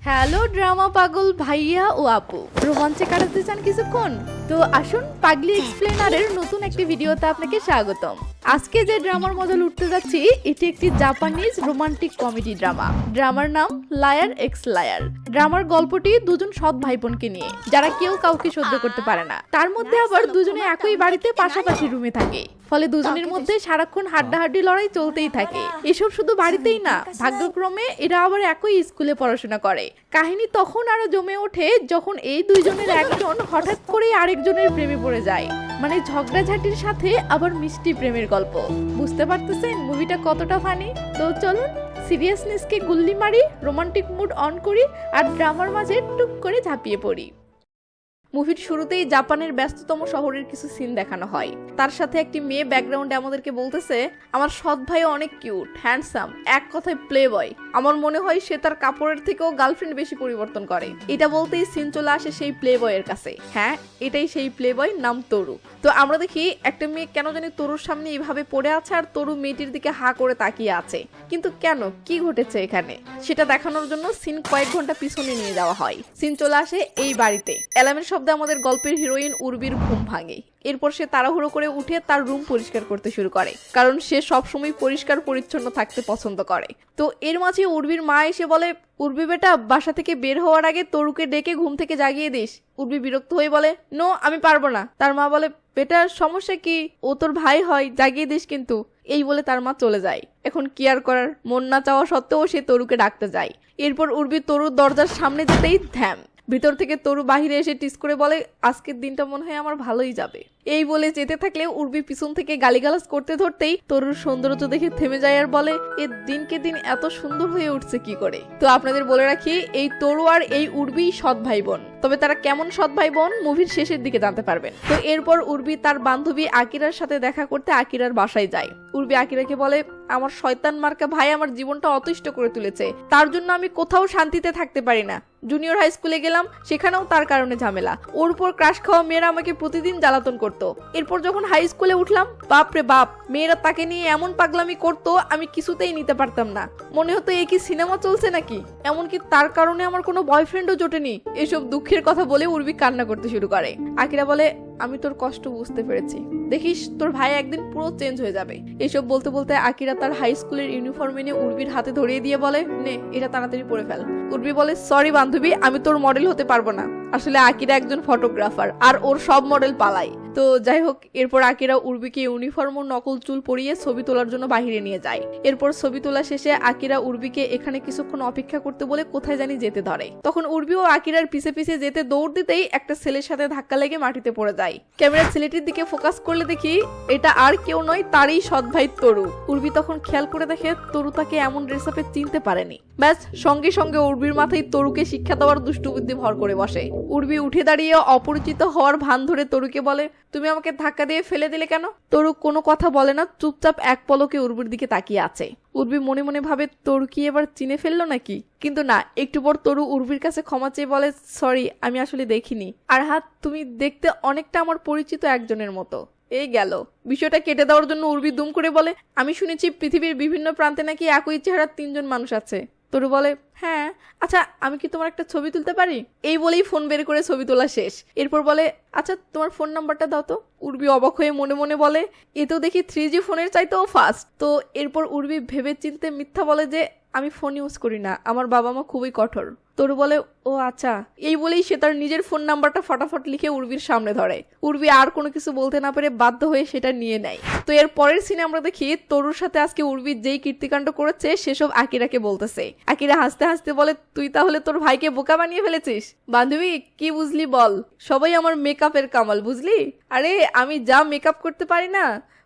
Hello drama পাগল ভাইয়া ও আপু, রোমাঞ্চে কাটাতে চান কিছুক্ষণ? তো আসুন পাগলি এক্সপ্লেনারের নতুন একটি ভিডিওতে আপনাকে স্বাগতম। আজকে যে ড্রামার মজা লুটতে যাচ্ছি এটি একটি জাপানিজ রোমান্টিক কমেডি ড্রামা। ড্রামার নাম লায়ার এক্স লায়ার। ড্রামার গল্পটি দুজন সৎ ভাই বোনকে নিয়ে, যারা কেউ কাউকে সহ্য করতে পারে না। তার মধ্যে আবার দুজনে একই বাড়িতে পাশাপাশি রুমে থাকে, ফলে দুজনের মধ্যে সারাক্ষণ হাড্ডাহাড্ডি লড়াই চলতেই থাকে। এসব শুধু বাড়িতেই না, ভাগ্যক্রমে এরা আবার একই স্কুলে পড়াশোনা করে। কাহিনী তখন আরো জমে ওঠে যখন এই দুইজনের একজন হঠাৎ করে আরেকজনের প্রেমে পড়ে যায়। মানে ঝগড়াঝাটির সাথে আবার মিষ্টি প্রেমের গল্প। বুঝতে পারতেছেন মুভিটা কতটা ফানি? তো চলুন সিরিয়াসনেসকে গুল্লি মারি, রোমান্টিক মুড অন করি আর ড্রামার মাঝে টুক করে ঝাঁপিয়ে পড়ি। মুভির শুরুতেই জাপানের ব্যস্ততম শহরের কিছু সিন দেখানো হয়। তার সাথে একটি মেয়ে ব্যাকগ্রাউন্ডে আমাদেরকে বলতেছে, আমার সৎ ভাই অনেক কিউট, হ্যান্ডসাম, এক কথায় প্লে বয়। আমার মনে হয় সে তার কাপড়ের থেকেও গার্লফ্রেন্ড বেশি পরিবর্তন করে। এটা বলতেই সিন চলে আসে সেই প্লে বয়ের কাছে। হ্যাঁ, এটাই সেই প্লে বয়, নাম তরু। তো আমরা দেখি একটা মেয়ে কেন জানি তরুর সামনে এইভাবে পড়ে আছে আর তরু মেয়েটির দিকে হা করে তাকিয়ে আছে। কিন্তু কেন, কি ঘটেছে এখানে, সেটা দেখানোর জন্য সিন কয়েক ঘন্টা পিছনে নিয়ে যাওয়া হয়। সিন চলে আসে এই বাড়িতে। অ্যালার্মের শব্দে আমাদের গল্পের হিরোইন উর্বির ঘুম ভাঙে। এরপর সে তাড়াহুড়ো করে উঠে তার রুম পরিষ্কার করতে শুরু করে, কারণ সে সবসময় পরিষ্কার পরিচ্ছন্ন থাকতে পছন্দ করে। তো এর মাঝে উর্বির মা এসে বলে, উর্বি বেটা, বাসা থেকে বের হওয়ার আগে তরুকে ডেকে ঘুম থেকে জাগিয়ে দিস। উর্বি বিরক্ত হয়ে বলে, নো, আমি পারবো না। তার মা বলে, বেটার সমস্যা কি, ও তোর ভাই হয়, জাগিয়ে দিস কিন্তু। এই বলে তার মা চলে যায়। এখন কি আর করার, মন না চাওয়া সত্ত্বেও সে তরুকে ডাকতে যায়। এরপর উর্বি তরুর দরজার সামনে যেতেই ধ্যাম, ভিতর থেকে তরু বাহিরে এসে টিস করে বলে, আজকের দিনটা মনে হয় আমার ভালোই যাবে। এই বলে যেতে থাকলে উর্বি পিছন থেকে গালিগালাজ করতে ধরতেই তরুর সৌন্দর্য দেখে থেমে যায় আর বলে, এ দিনকে দিন এত সুন্দর হয়ে উঠছে কি করে। তো আপনাদের বলে রাখি, এই তরু আর এই উর্বি সৎ ভাই বোন। তবে তারা কেমন সৎ ভাই বোন মুভির শেষের দিকে জানতে পারবেন। তো এরপর উর্বি তার বান্ধবী আকিরার সাথে দেখা করতে আকিরার বাসায় যায়। উর্বি আকিরাকে বলে, আমার শয়তান মার্কা ভাই আমার জীবনটা অতিষ্ঠ করে তুলেছে, তার জন্য আমি কোথাও শান্তিতে থাকতে পারি না। জুনিয়র হাই স্কুলে গেলাম, সেখানেও তার কারণে ঝামেলা। ওর উপর ক্রাশ খাওয়া মেয়েরা আমাকে প্রতিদিন জ্বালাতন করতো। এরপর যখন হাই স্কুলে উঠলাম, বাপরে বাপ, মেয়েরা তাকে নিয়ে এমন পাগলামি করতো আমি কিছুতেই নিতে পারতাম না। মনে হতো এ কি সিনেমা চলছে নাকি। এমনকি তার কারণে আমার কোনো বয়ফ্রেন্ডও জোটেনি। এসব দুঃখের কথা বলে উর্বি কান্না করতে শুরু করে। আকিরা বলে, আমি তোর কষ্ট বুঝতে পেরেছি, দেখিস তোর ভাই একদিন পুরো চেঞ্জ হয়ে যাবে। এসব বলতে বলতে আকিরা তার হাই স্কুলের ইউনিফর্ম এনে উর্বির হাতে ধরিয়ে দিয়ে বলে, নে এটা তাড়াতাড়ি পরে ফেল। উর্বি বলে, সরি বান্ধবী, আমি তোর মডেল হতে পারবো না। আসলে আকিরা একজন ফটোগ্রাফার আর ওর সব মডেল পালায়। তো যাই হোক, এরপর আকিরা উর্বিকে ইউনিফর্ম ও নকল চুল পরিয়ে ছবি তোলার জন্য বাহিরে নিয়ে যায়। এরপর ছবি তোলা শেষে আকিরা উর্বিকে এখানে কিছুক্ষণ অপেক্ষা করতে বলে কোথায় জানি যেতে ধরে। তখন উর্বি ও আকিরার পিছে পিছে যেতে দৌড় দিতেই একটা ছেলের সাথে ধাক্কা লেগে মাটিতে পড়ে যায়। ক্যামেরা ছেলেটির দিকে ফোকাস করলে দেখি এটা আর কেউ নয়, তারই সৎ ভাই তরু। উর্বি তখন খেয়াল করে দেখে তরু তাকে এমন ড্রেস আপে চিনতে পারেনি। ব্যাস, সঙ্গে সঙ্গে উর্বির মাথায় তরুকে শিক্ষা দেওয়ার দুষ্টবুদ্ধি ভর করে বসে। উর্বি উঠে দাঁড়িয়ে অপরিচিত হওয়ার ভান ধরে তরুকে বলে, তুমি আমাকে ধাক্কা দিয়ে ফেলে দিলে কেন? তরু কোনো কথা বলে না, চুপচাপ এক পলকে উর্বির দিকে তাকিয়ে আছে। উর্বি মনে মনে ভাবে, তরু কি এবার চিনে ফেললো নাকি? কিন্তু না, একটু পর তরু উর্বির কাছে ক্ষমা চেয়ে বলে, সরি, আমি আসলে দেখিনি। আর হাত, তুমি দেখতে অনেকটা আমার পরিচিত একজনের মতো। এই গেল। বিষয়টা কেটে দেওয়ার জন্য উর্বি দুম করে বলে, আমি শুনেছি পৃথিবীর বিভিন্ন প্রান্তে নাকি একই চেহারার 3 জন মানুষ আছে। তরু বলে, হ্যাঁ, আচ্ছা আমি কি তোমার একটা ছবি তুলতে পারি? এই বলেই ফোন বের করে ছবি তোলা শেষ। এরপর বলে, আচ্ছা তোমার ফোন নাম্বারটা দাও তো। উর্বি অবাক হয়ে মনে মনে বলে, এ তো দেখি 3G ফোনের চাইতেও ফাস্ট। তো এরপর উর্বি ভেবে চিনতে মিথ্যা বলে যে, আমি ফোন ইউজ করি না, আমার বাবা মা খুবই কঠোর। তরু বলে, ও আচ্ছা। এই বলেই সে তার নিজের ফোন নাম্বারটা ফটাফট লিখে উর্বির সামনে ধরে। উর্বি আর কোনো কিছু বলতে না পেরে বাধ্য হয়ে সেটা নিয়ে নেয়। তো এর পরের সিনে আমরা দেখি তরুর সাথে আজকে উর্বি যেই কীর্তিকাণ্ড করেছে সেসব আকিরাকে বলতেছে। আকিরা হাসতে হাসতে বলে, তুই তাহলে তোর ভাইকে বোকা বানিয়ে ফেলেছিস? বান্ধবী, কি বুঝলি বল, সবাই আমার মেকআপের কামাল, বুঝলি? আরে আমি যা মেকআপ করতে পারি না।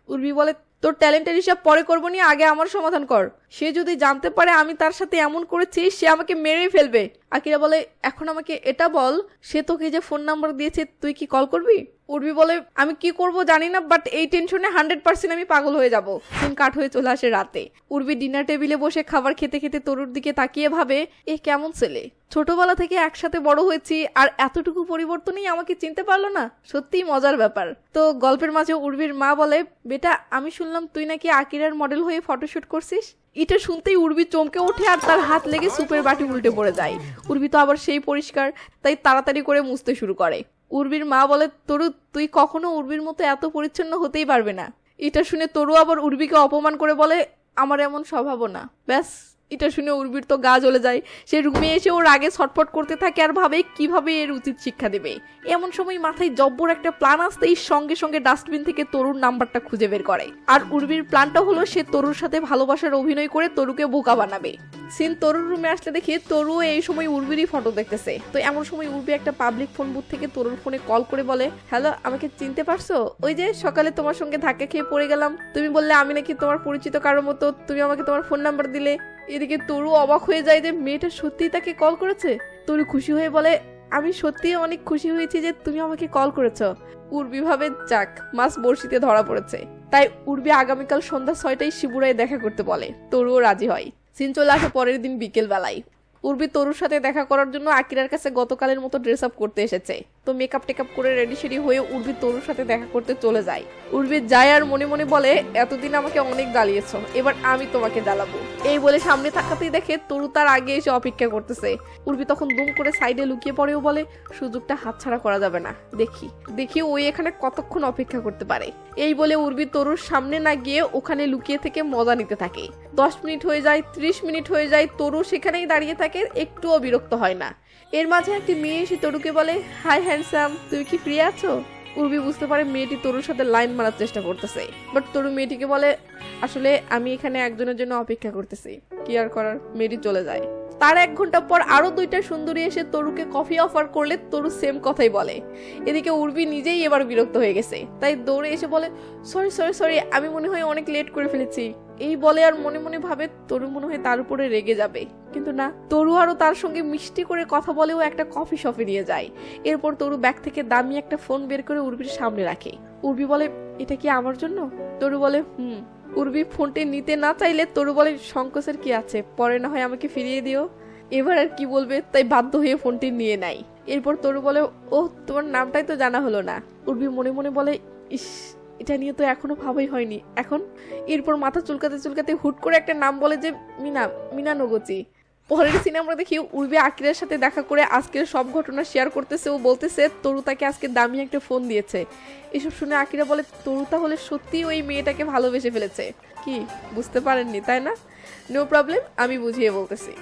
উর্বি বলে, তোর ট্যালেন্টের হিসাব পরে করবো নি, আগে আমার সমাধান কর। সে যদি জানতে পারে আমি তার সাথে এমন করেছি, সে আমাকে মেরেই ফেলবে। আকিরা বলে, এখন আমাকে এটা বল, সে তোকে যে ফোন নাম্বার দিয়েছে তুই কি কল করবি? উর্বি বলে, আমি কি করব জানি না, বাট এই টেনশনে 100% আমি পাগল হয়ে যাব। সিন কাট হয়ে চলে আসে রাতে। উর্বি ডিনার টেবিলে বসে খাবার খেতে খেতে তরুর দিকে তাকিয়ে ভাবে, এ কেমন ছেলে, ছোটবেলা থেকে একসাথে বড় হয়েছি আর এতটুকু পরিবর্তনই আমাকে চিনতে পারলো না, সত্যিই মজার ব্যাপার। তো গল্পের মাঝে উর্বির মা বলে, বেটা আমি শুনলাম তুই নাকি আকিরার মডেল হয়ে ফটোশুট করছিস। এটা শুনতেই উর্বি চমকে ওঠে আর তার হাত লেগে সুপের বাটি উল্টে পড়ে যায়। উর্বি তো আবার সেই পরিষ্কার, তাই তাড়াতাড়ি করে মুছতে শুরু করে। উর্বির মা বলে, তরু তুই কখনো উর্বির মতো এত পরিচ্ছন্ন হতেই পারবে না। এটা শুনে তরু আবার উর্বিকে অপমান করে বলে, আমার এমন স্বভাবও না। ব্যাস, এটা শুনে উর্বির তো গা জ্বলে যায়। সে রুমে এসে ওর আগে ছটফট করতে থাকে আর ভাবে কিভাবে এর উচিত শিক্ষা দেবে। এমন সময় মাথায় জব্বর একটা প্ল্যান আসতেই সঙ্গে সঙ্গে ডাস্টবিন থেকে তরুর নাম্বারটা খুঁজে বের করে। আর উর্বির প্ল্যানটা হলো সে তরুর সাথে ভালোবাসার অভিনয় করে তরুকে বোকা বানাবে। সিন তরুর রুমে আসলে দেখি তরু এই সময় উর্বিরই ফটো দেখতেছে। তো এমন সময় উর্বি একটা পাবলিক ফোন বুথ থেকে তরুর ফোনে কল করে বলে, হ্যালো, আমাকে চিনতে পারছো? ওই যে সকালে তোমার সঙ্গে ধাক্কা খেয়ে পড়ে গেলাম, তুমি বললে আমি নাকি তোমার পরিচিত কারোর মতো, তুমি আমাকে তোমার ফোন নাম্বার দিলে। এদিকে তরু অবাক হয়ে যায় যে মেয়েটা সত্যিই তাকে কল করেছে। তরু খুশি হয়ে বলে, আমি সত্যিই অনেক খুশি হয়েছি যে তুমি আমাকে কল করেছো। উর্বি ভাবে, যাক, মাছ বড়শিতে ধরা পড়েছে। তাই উর্বি আগামীকাল সন্ধ্যা 6টায় শিবুরায় দেখা করতে বলে। তরুও রাজি হয়। সিন চলে আসে পরের দিন বিকেল বেলায়। উর্বি তরুর সাথে দেখা করার জন্য আকিরার কাছে গতকালের মতো ড্রেস আপ করতে এসেছে। তো মেকআপ টেকআপ করে রেডি সেডি হয়ে উর্বি তরুর সাথে দেখা করতে চলে যায়। উর্বি যায় আর মনে মনে বলে, এতদিন আমাকে অনেক জ্বালিয়েছো, এবার আমি তোমাকে জ্বালাবো। এই বলে সামনে তাকাতেই দেখে তরু তার আগে এসে অপেক্ষা করতেছে। উর্বি তখন দুম করে সাইডে লুকিয়ে পড়েও বলে, সুযোগটা হাতছাড়া করা যাবে না, দেখি ওই এখানে কতক্ষণ অপেক্ষা করতে পারে। এই বলে উর্বি তরুর সামনে না গিয়ে ওখানে লুকিয়ে থেকে মজা নিতে থাকে। 10 মিনিট হয়ে যায়, 30 মিনিট হয়ে যায়, তরু সেখানেই দাঁড়িয়ে থাকে, একটুও বিরক্ত হয় না। এর মাঝে একটি মেয়ে এসে তরুকে বলে, হাই হ্যান্ডসাম, তুমি কি ফ্রি আছো? উর্বি বুঝতে পারে মেয়েটি তরুর সাথে লাইন মারার চেষ্টা করতেছে। বাট তরু মেয়েটিকে বলে, আসলে আমি এখানে একজনের জন্য অপেক্ষা করতেছি। কি আর করার, মেয়েটি চলে যায়। তার 1 ঘন্টা পর আরো 2টা সুন্দরী এসে তরুকে কফি অফার করলে তরু সেম কথাই বলে। এদিকে উর্বি নিজেই এবার বিরক্ত হয়ে গেছে, তাই দৌড়ে এসে বলে, সরি, আমি মনে হয় অনেক লেট করে ফেলেছি। এই বলে আর মনে মনে ভাবে তরু মনে হয় তার উপরে রেগে যাবে, কিন্তু না, তরু আরো তার সঙ্গে মিষ্টি করে কথা বলেও একটা কফি শপে নিয়ে যায়। এরপর তরু ব্যাগ থেকে দামি একটা ফোন বের করে উর্বির সামনে রাখে। উর্বি বলে, এটা কি আমার জন্য? তরু বলে, উর্বি ফোনটি নিতে না চাইলে তরু বলে, সংকোচের কি আছে, পরে না হয় আমাকে ফিরিয়ে দিও। এবার আর কি বলবে, তাই বাধ্য হয়ে ফোনটি নিয়ে নেয়। এরপর তরু বলে, ও তোমার নামটাই তো জানা হলো না। উর্বি মনে মনে বলে, ইস, এটা নিয়ে তো এখনো ভাবাই হয়নি এখন। এরপর মাথা চুলকাতে হুট করে একটা নাম বলে যে, মিনা নগচি। পরের সিনে আমরা দেখি উর্বি আকিরার সাথে দেখা করে আজকের সব ঘটনা শেয়ার করতেছে ও বলতেছে তরু তাকে আজকে দামি একটা ফোন দিয়েছে। এসব শুনে আকিরা বলে, তরু তাহলে সত্যি ওই মেয়েটাকে ভালোবেসে ফেলেছে। কি বুঝতে পারেননি তাই না? নো প্রবলেম, আমি বুঝিয়ে বলতেছি।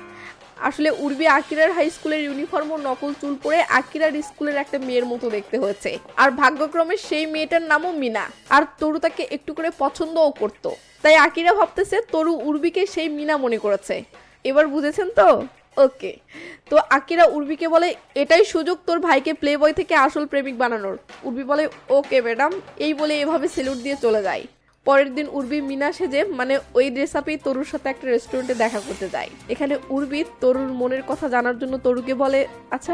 আসলে উর্বি আকিরার হাই স্কুলের ইউনিফর্ম ও নকল চুল পরে আকিরার স্কুলের একটা মেয়ের মতো দেখতে হয়েছে। আর ভাগ্যক্রমে সেই মেয়েটার নামও মিনা। আর তরু তাকে একটু করে পছন্দও করতো। তাই আকিরা ভাবতেছে তরু উর্বিকে সেই মিনা মনে করেছে। এবার বুঝেছেন তো? ওকে। তো আকিরা উর্বিকে বলে, এটাই সুযোগ তোর ভাইকে প্লে বয় থেকে আসল প্রেমিক বানানোর। উর্বি বলে, ওকে ম্যাডাম। এই বলে এভাবে সেলুট দিয়ে চলে যায়। পরের দিন উর্বি মিনা সেজে ওই ড্রেস আপেই তরুর সাথে একটা রেস্টুরেন্টে দেখা করতে যায়। এখানে উর্বি তরুর মনের কথা জানার জন্য তরুকে বলে, আচ্ছা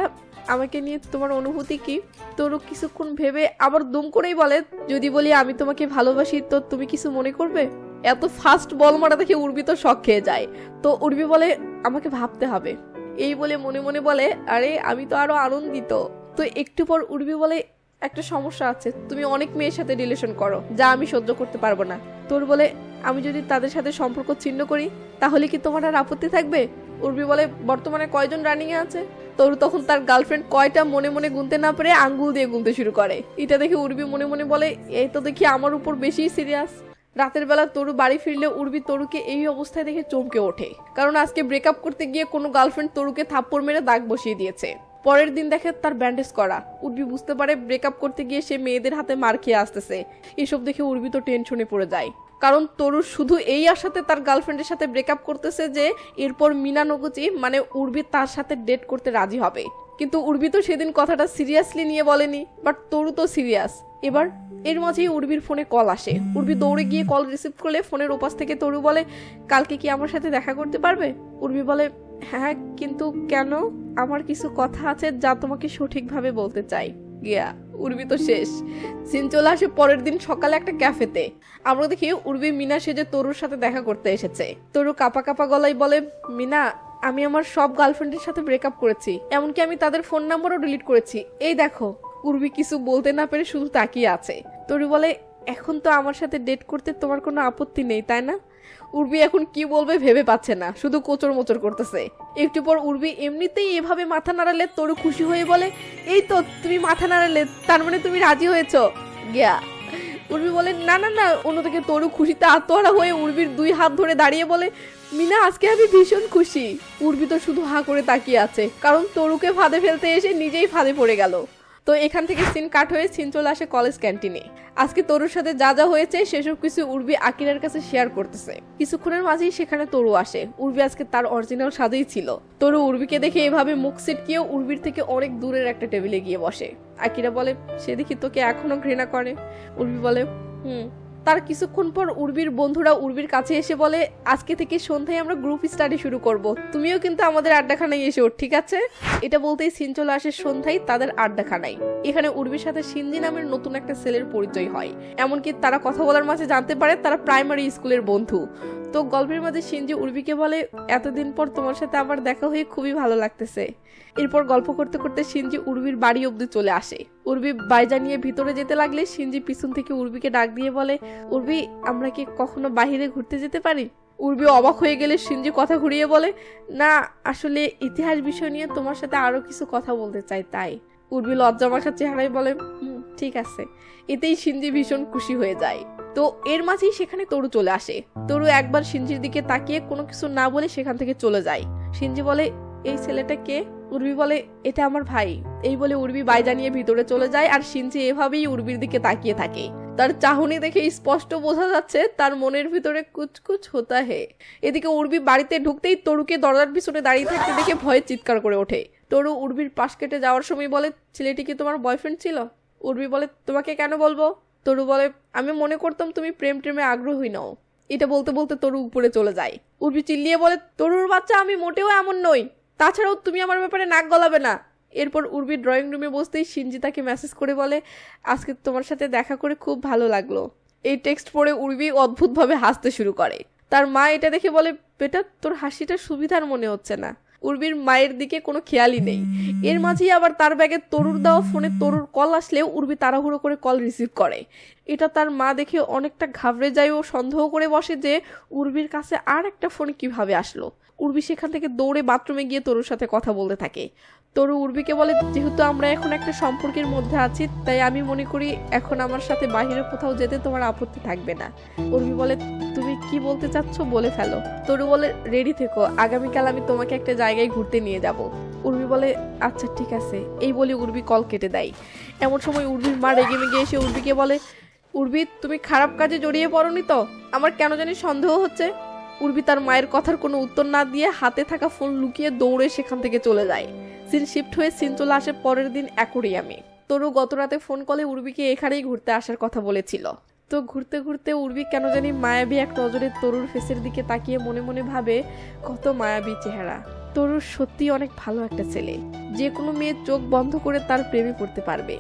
আমাকে নিয়ে তোমার অনুভূতি কি? তরু কিছুক্ষণ ভেবে আবার দুম করেই বলে, যদি বলি আমি তোমাকে ভালোবাসি তো তুমি কিছু মনে করবে? এত ফাস্ট বল মারা দেখে উর্বি তো শক খেয়ে যায়। তো উর্বি বলে, আমাকে ভাবতে হবে। এই বলে মনে মনে বলে, আরে আমি তো আরো আনন্দিত। তো একটু পর উর্বি বলে, একটা সমস্যা আছে, তুমি অনেক মেয়ের সাথে রিলেশন করো, যা আমি সহ্য করতে পারবো না। তোর বলে, আমি যদি তাদের সাথে সম্পর্ক ছিন্ন করি তাহলে কি তোমার আর আপত্তি থাকবে? উর্বি বলে, বর্তমানে কয়জন রানিং এ আছে? তরু তখন তার গার্লফ্রেন্ড কয়টা মনে মনে গুনতে না পেরে আঙ্গুল দিয়ে গুনতে শুরু করে। এটা দেখে উর্বি মনে মনে বলে, এই তো দেখি আমার উপর বেশি সিরিয়াস। রাতের বেলা তরু বাড়ি ফিরলে উর্বি তরুকে এই অবস্থায় দেখে চমকে ওঠে, কারণ আজকে ব্রেকআপ করতে গিয়ে কোনো গার্লফ্রেন্ড তরুকে থাপ্পড় মেরে দাগ বসিয়ে দিয়েছে। পরের দিন দেখে তার ব্যান্ডেজ করা। উর্বি বুঝতে পারে ব্রেকআপ করতে গিয়ে সে মেয়েদের হাতে মার খেয়ে আসতেছে। এসব দেখে উর্বি তো টেনশনে পড়ে যায়, কারণ তরু শুধু এই আশাতে তার গার্লফ্রেন্ডের সাথে ব্রেকআপ করতেছে যে এরপর মিনা নগুচি উর্বি তার সাথে ডেট করতে রাজি হবে। কিন্তু উর্বি তো সেদিন কথাটা সিরিয়াসলি নিয়ে বলেনি, বাট তরু তো সিরিয়াস। এবার এর মাঝেই উর্বির ফোনে কল আসে। উর্বি দৌড়ে গিয়ে কল রিসিভ করলে ফোনের ওপাশ থেকে তরু বলে, কালকে কি আমার সাথে দেখা করতে পারবে? উর্বি বলে, হ্যাঁ, কিন্তু কেন? আমার কিছু কথা আছে যা তোমাকে সঠিকভাবে বলতে চাই। গিয়া উর্বি তো শেষ। সিন চলে আসে পরের দিন সকালে একটা ক্যাফেতে। আমরা দেখি উর্বি মিনা সেজে তরুর সাথে দেখা করতে এসেছে। তরু কাপা কাপা গলায় বলে, মিনা, আমি আমার সব গার্লফ্রেন্ডের সাথে ব্রেকআপ করেছি, এমনকি আমি তাদের ফোন নাম্বারও ডিলিট করেছি, এই দেখো। উর্বি কিছু বলতে না পেরে শুধু তাকিয়ে আছে। তরু বলে, এখন তো আমার সাথে ডেট করতে তোমার কোনো আপত্তি নেই তাই না? উর্বি এখন কি বলবে ভেবে পাচ্ছে না, শুধু কোচর মোচর করতেছে। একটু পর উর্বি এমনিতেই এভাবে মাথা নাড়ালে তরু খুশি হয়ে বলে, এই তো তুমি মাথা নাড়ালে, তার মানে তুমি রাজি হয়েছো গিয়া। উর্বি বলে, না না না। অন্যদিকে তরু খুশিতে আত্মহারা হয়ে উর্বির 2 হাত ধরে দাঁড়িয়ে বলে, মিনা আজকে আমি ভীষণ খুশি। উর্বি তো শুধু হাঁ করে তাকিয়ে আছে, কারণ তরুকে ফাঁদে ফেলতে এসে নিজেই ফাঁদে পড়ে গেল। তো এখান থেকে সিন কাট হয়ে সিন চলে আসে কলেজ ক্যান্টিনে। আজকে তরুর সাথে যা যা হয়েছে সেসব কিছু উর্বি আকিরার কাছে শেয়ার করতেছে। কিছুক্ষণের মাঝেই সেখানে তরু আসে। উর্বি আজকে তার অরিজিনাল সাজেই ছিল। তরু উর্বিকে দেখে এভাবে মুখ সিটকিয়ে উর্বির থেকে অনেক দূরের একটা টেবিলে গিয়ে বসে। আকিরা বলে, সে দেখি তোকে এখনো ঘৃণা করে। উর্বি বলে, তার কিছুক্ষণ পর উর্বির বন্ধুরা উর্বির কাছে এসে বলে, আজকে থেকে সন্ধ্যায় আমরা গ্রুপ স্টাডি শুরু করব, তুমিও কিন্তু আমাদের আড্ডাখানায় এসো, ঠিক আছে? এটা বলতেই সিন চলে আসে সন্ধ্যায় তাদের আড্ডাখানায়। এখানে উর্বির সাথে সিনজি নামের নতুন একটা ছেলের পরিচয় হয়। এমনকি তারা কথা বলার মাঝে জানতে পারে তারা প্রাইমারি স্কুলের বন্ধু। তো গল্পের মাঝে সিনজি উর্বিকে বলে, এতদিন পর তোমার সাথে আবার দেখা হয়ে খুবই ভালো লাগতেছে। এরপর গল্প করতে করতে সিনজি উর্বির বাড়ি অব্দি চলে আসে। উর্বি বাইজা নিয়ে ভিতরে যেতে লাগলে সিনজি পিছন থেকে উর্বিকে ডাক দিয়ে বলে, উর্বি আমরা কি কখনো বাইরে ঘুরতে যেতে পারি? উর্বি অবাক হয়ে গেলে সিনজি কথা ঘুরিয়ে বলে, না আসলে ইতিহাস বিষয় নিয়ে তোমার সাথে আরো কিছু কথা বলতে চাই তাই। উর্বি লজ্জা মাখা চেহারায় বলে, ঠিক আছে। এতেই সিনজি ভীষণ খুশি হয়ে যায়। তো এর মাঝেই সেখানে তরু চলে আসে। তরু একবার সিনজির দিকে তাকিয়ে কোনো কিছু না বলে সেখান থেকে চলে যায়। সিনজি বলে, এই ছেলেটা কে? উর্বি বলে, এটা আমার ভাই। এই বলে উর্বি বাইজা নিয়ে ভিতরে চলে যায় আর সিনজি এভাবেই উর্বির দিকে তাকিয়ে থাকে। তার চাহনি দেখে স্পষ্ট বোঝা যাচ্ছে তার মনের ভিতরে কুচকুচ হতা হে। এদিকে উর্বি বাড়িতে ঢুকতেই তরুকে দরজার পিছনে দাঁড়িয়ে থাকতে দেখে ভয়ে চিৎকার করে ওঠে। তরু উর্বির পাশ কেটে যাওয়ার সময় বলে, ছেলেটি কি তোমার বয়ফ্রেন্ড ছিল? উর্বি বলে, তোমাকে কেন বলবো? তরু বলে, আমি মনে করতাম তুমি প্রেমে আগ্রহী নও। এটা বলতে বলতে তরু উপরে চলে যায়। উর্বি চিল্লিয়ে বলে, তরুর বাচ্চা, আমি মোটেও এমন নই। তাছাড়াও তুমি আমার ব্যাপারে নাক গলাবে না। এরপর উর্বি ড্রয়িং রুমে বসতেই সিনজি তাকে মেসেজ করে বলে, আজকে তোমার সাথে দেখা করে খুব ভালো লাগলো। এই টেক্সট পড়ে উর্বি অদ্ভুতভাবে হাসতে শুরু করে। তার মা এটা দেখে বলে, বেটা তোর হাসিটা সুবিধার মনে হচ্ছে না। উর্বির মায়ের দিকে কোনো খেয়ালই নেই। এর মাঝেই আবার তার ব্যাগে তরুর দেওয়া ফোনে তরুর কল আসলেও উর্বি তাড়াহুড়ো করে কল রিসিভ করে। এটা তার মা দেখে অনেকটা ঘাবড়ে যায় ও সন্দেহ করে বসে যে উর্বির কাছে আর একটা ফোন কিভাবে আসলো। উর্বি সেখান থেকে দৌড়ে বাথরুমে গিয়ে তরুর সাথে কথা বলতে থাকে। তরু উর্বিকে বলে, যেহেতু আমরা এখন একটা সম্পর্কের মধ্যে আছি তাই আমি মনে করি এখন আমার সাথে বাইরে কোথাও যেতে তোমার আপত্তি থাকবে না। উর্বি বলে, তুমি কি বলতে চাচ্ছ বলে ফেলো। তরু বলে, রেডি থেকো, আগামীকাল আমি তোমাকে একটা জায়গায় ঘুরতে নিয়ে যাব। উর্বি বলে, আচ্ছা ঠিক আছে। এই বলে উর্বি কল কেটে দেয়। এমন সময় উর্বির মা রেগে মেগে এসে উর্বিকে বলে, উর্বি তুমি খারাপ কাজে জড়িয়ে পড়নি তো? আমার কেন জানি সন্দেহ হচ্ছে। উর্বি তার মায়ের কথার কোনো উত্তর না দিয়ে হাতে থাকা ফোন লুকিয়ে দৌড়ে সেখান থেকে চলে যায়। সিন শিফট হয়ে সিন চলে আসে পরের দিন অ্যাকোরিয়ামে। তরু গত রাতে ফোন কলে উর্বিকে এখানেই ঘুরতে আসার কথা বলেছিল। তো ঘুরতে ঘুরতে উর্বি কেন জানি মায়াবী এক নজরে তরুর ফেসের দিকে তাকিয়ে মনে মনে ভাবে, কত মায়াবী চেহারা। তরুর সত্যি অনেক ভালো একটা ছেলে, যে কোনো মেয়ে চোখ বন্ধ করে তার প্রেমে পড়তে পারবে।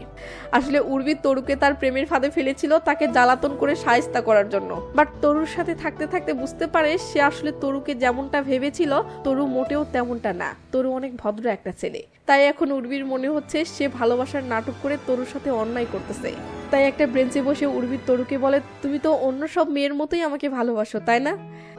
আসলে উর্বি তরুকে তার প্রেমের ফাঁদে ফেলেছিল তাকে জ্বালাতন করে শায়েস্তা করার জন্য। বাট তরুর সাথে থাকতে থাকতে বুঝতে পারে সে আসলে তরুকে যেমনটা ভেবেছিল তরু মোটেও তেমনটা না। তরু অনেক ভদ্র একটা ছেলে। তাই এখন উর্বির মনে হচ্ছে সে ভালোবাসার নাটক করে তরুর সাথে অন্যায় করতেছে। তাই একটা বেঞ্চে বসে উর্বি তরুকে বলে, তুমি তো অন্য সব মেয়ের মতোই আমাকে ভালোবাসো তাই না?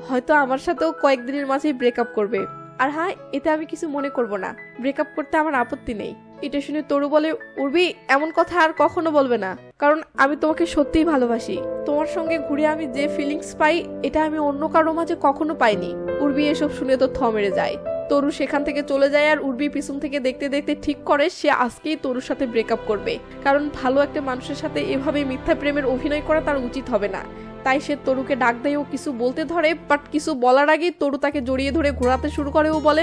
হয়তো আমার সাথেও কয়েকদিনের মাঝেই ব্রেকআপ করবে। আর হ্যাঁ, এতে আমি কিছু মনে করব না, ব্রেকআপ করতে আমার আপত্তি নেই। এটা শুনে তরু বলে, উর্বি এমন কথা আর কখনো বলবে না, কারণ আমি তোমাকে সত্যিই ভালোবাসি। তোমার সঙ্গে ঘুরে আমি যে ফিলিংস পাই এটা আমি অন্য কারো মাঝে কখনো পাইনি। উর্বি এসব শুনে তো থ মেরে যায়। তরু সেখান থেকে চলে যায় আর উর্বি পিছন থেকে দেখতে দেখতে ঠিক করে সে আজকেই তরুর সাথে ব্রেকআপ করবে, কারণ ভালো একটা মানুষের সাথে এভাবে মিথ্যা প্রেমের অভিনয় করা তার উচিত হবে না। তাই সে তরুকে ডাক দেয় ও কিছু বলতে ধরে, বাট কিছু বলার আগেই তরু তাকে জড়িয়ে ধরে ঘোরাতে শুরু করে ও বলে,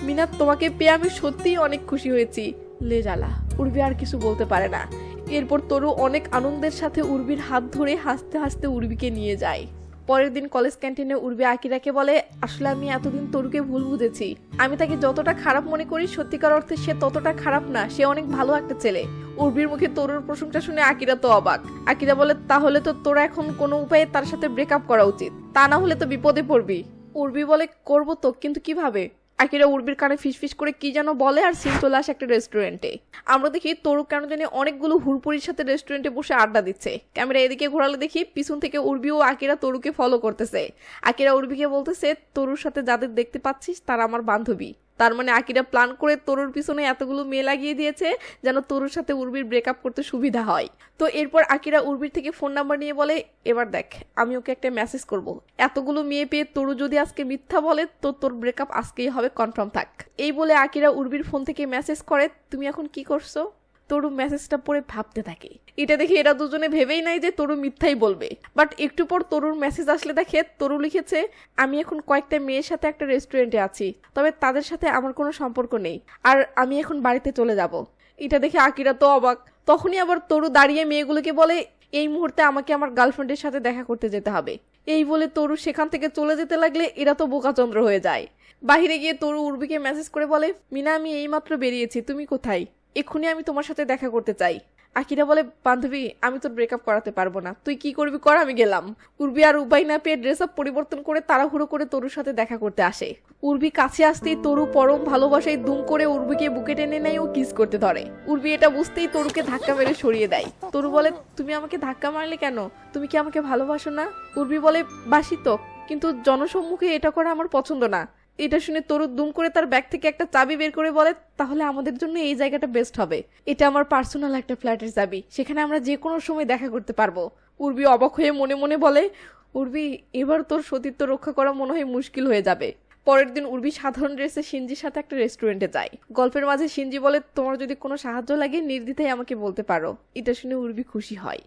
মিনাত তোমাকে পেয়ে আমি সত্যিই অনেক খুশি হয়েছি। লে জ্বালা, উর্বি আর কিছু বলতে পারে না। এরপর তরু অনেক আনন্দের সাথে উর্বির হাত ধরে হাসতে হাসতে উর্বিকে নিয়ে যায়। পরের দিন কলেজ ক্যান্টিনে উর্বি আকিরাকে বলে, আসলে আমি এতদিন তরুকে ভুল বুঝেছি। আমি তাকে যতটা খারাপ মনে করি সত্যিকার অর্থে সে ততটা খারাপ না, সে অনেক ভালো একটা ছেলে। উর্বির মুখে তরুর প্রশংসা শুনে আকিরা তো অবাক। আকিরা বলে, তাহলে তো তোরা এখন কোনো উপায়ে তার সাথে ব্রেকআপ করা উচিত, তা না হলে তো বিপদে পড়বি। উর্বি বলে, করবো তো, কিন্তু কিভাবে? আকিরা উর্বির কানে ফিসফিস করে কি যেন বলে আর সিন চলে আসে একটা রেস্টুরেন্টে। আমরা দেখি তরু কেন জানি অনেকগুলো হুড়পুরির সাথে রেস্টুরেন্টে বসে আড্ডা দিচ্ছে। ক্যামেরা এদিকে ঘোরালে দেখি পিছন থেকে উর্বি ও আকিরা তরুকে ফলো করতেছে। আকিরা উর্বিকে বলতেছে, তরুর সাথে যাদের দেখতে পাচ্ছিস তারা আমার বান্ধবী। তার মানে আকিরা প্ল্যান করে তরুর পিছনে এতগুলো মেয়ে লাগিয়ে দিয়েছে যেন তরুর সাথে উর্বির ব্রেকআপ করতে সুবিধা হয়। তো এরপর আকিরা উর্বির থেকে ফোন নাম্বার নিয়ে বলে, এবার দেখ আমি ওকে একটা মেসেজ করব, এতগুলো মেয়ে পেয়ে তরু যদি আজকে মিথ্যা বলে তো তোর ব্রেকআপ আজকেই হবে, কনফার্ম থাক। এই বলে আকিরা উর্বির ফোন থেকে মেসেজ করে, তুমি এখন কি করছো? তরু মেসেজটা পড়ে ভাবতে থাকে। এটা দেখে এরা দুজনে ভেবেই নাই যে তরু মিথ্যাই বলবে। বাট একটু পর তরুর মেসেজ আসলে দেখে তরু লিখেছে, আমি এখন কয়েকটা মেয়ের সাথে একটা রেস্টুরেন্টে আছি, তবে তাদের সাথে আমার কোনো সম্পর্ক নেই, আর আমি এখন বাড়িতে চলে যাব। এটা দেখে আকিরা তো অবাক। তখনই আবার তরু দাঁড়িয়ে মেয়েগুলোকে বলে, এই মুহূর্তে আমাকে আমার গার্লফ্রেন্ডের সাথে দেখা করতে যেতে হবে। এই বলে তরু সেখান থেকে চলে যেতে লাগলে এরা তো বোকাচন্দ্র হয়ে যায়। বাহিরে গিয়ে তরু উর্বিকে মেসেজ করে বলে, মিনা আমি এইমাত্র বেরিয়েছি, তুমি কোথায়? এক্ষুনি আমি তোমার সাথে দেখা করতে চাই। আকিরা বলে, বান্ধবী আমি তোর ব্রেকআপ করাতে পারবো না, তুই কি করবি কর, আমি গেলাম। উর্বি আর উপায় না পেয়ে ড্রেস আপ পরিবর্তন করে তাড়াহুড়ো করে তরুর সাথে দেখা করতে আসে। উর্বি কাছে আসতেই তরু পরম ভালোবাসায় দুম করে উর্বিকে বুকে টেনে নেয় ও কিস করতে ধরে। উর্বি এটা বুঝতেই তরুকে ধাক্কা মেরে সরিয়ে দেয়। তরু বলে, তুমি আমাকে ধাক্কা মারলে কেন? তুমি কি আমাকে ভালোবাসো না? উর্বি বলে, বাসি তো, কিন্তু জনসম্মুখে এটা করা আমার পছন্দ না। এটা শুনে তরু দুম করে তার ব্যাগ থেকে একটা চাবি বের করে বলে, তাহলে আমাদের জন্য এই জায়গাটা বেস্ট হবে, এটা আমার পার্সোনাল একটা ফ্ল্যাটের চাবি, সেখানে আমরা যে কোনো সময় দেখা করতে পারবো। উর্বি অবাক হয়ে মনে মনে বলে, উর্বি এবার তোর সতীত্ব রক্ষা করা মনে হয় মুশকিল হয়ে যাবে। পরের দিন উর্বি সাধারণ ড্রেসে সিনজির সাথে একটা রেস্টুরেন্টে যায়। গল্পের মাঝে সিনজি বলে, তোমার যদি কোনো সাহায্য লাগে নির্দ্বিধায় আমাকে বলতে পারো। এটা শুনে উর্বি খুশি হয়।